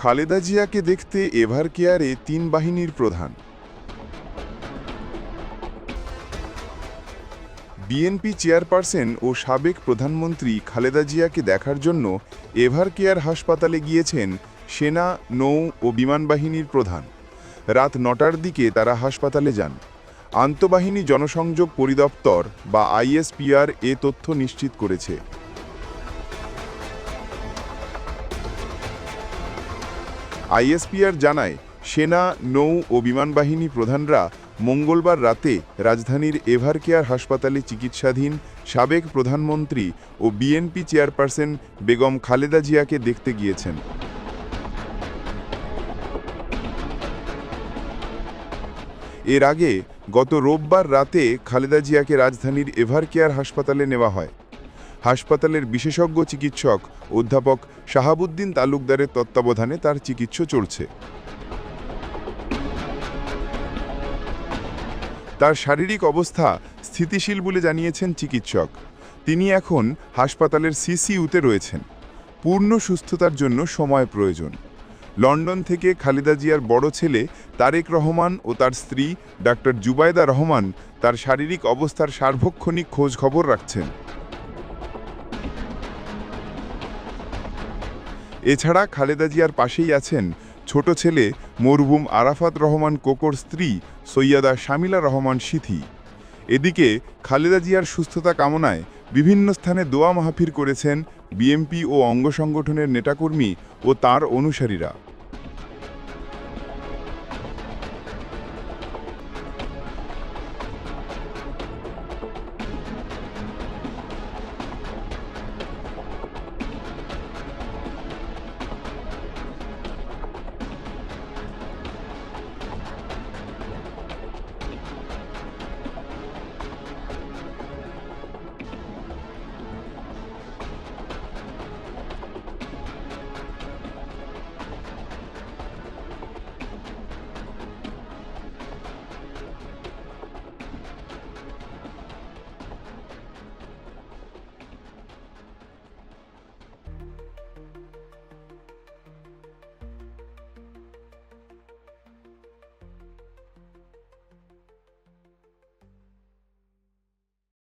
খালেদা জিয়াকে দেখতে এভার কেয়ারে ৩ বাহিনীর প্রধান। বিএনপি চেয়ারপারসন ও সাবেক প্রধানমন্ত্রী খালেদা জিয়াকে দেখার জন্য এভার কেয়ার হাসপাতালে গিয়েছেন সেনা, নৌ ও বিমান বাহিনীর প্রধান। রাত ৯টার দিকে তারা হাসপাতালে যান। আন্তঃবাহিনী জনসংযোগ পরিদপ্তর বা আইএসপিআর এ তথ্য নিশ্চিত করেছে। আইএসপিআর জানায়, সেনা, নৌ ও বিমান বাহিনী প্রধানরা মঙ্গলবার রাতে রাজধানীর এভার কেয়ার হাসপাতালে চিকিৎসাধীন সাবেক প্রধানমন্ত্রী ও বিএনপি চেয়ারপারসন বেগম খালেদা জিয়াকে দেখতে গিয়েছেন। এর আগে গত রোববার রাতে খালেদা জিয়াকে রাজধানীর এভার কেয়ার হাসপাতালে নেওয়া হয়। হাসপাতালের বিশেষজ্ঞ চিকিৎসক অধ্যাপক শাহাবুদ্দিন তালুকদারের তত্ত্বাবধানে তার চিকিৎসা চলছে। তার শারীরিক অবস্থা স্থিতিশীল বলে জানিয়েছেন চিকিৎসক। তিনি এখন হাসপাতালের সিসিইউতে রয়েছেন। পূর্ণ সুস্থতার জন্য সময় প্রয়োজন। লন্ডন থেকে খালেদা জিয়ার বড় ছেলে তারেক রহমান ও তার স্ত্রী ডাক্তার জুবাইদা রহমান তার শারীরিক অবস্থার সার্বক্ষণিক খোঁজ খবর রাখছেন। এছাড়া খালেদা জিয়ার পাশেই আছেন ছোট ছেলে মরহুম আরাফাত রহমান কোকোর স্ত্রী সৈয়দা শামিলা রহমান সিথি। এদিকে খালেদা জিয়ার সুস্থতা কামনায় বিভিন্ন স্থানে দোয়া মাহফিল করেছেন বিএনপি ও অঙ্গ সংগঠনের নেতাকর্মী ও তার অনুসারীরা।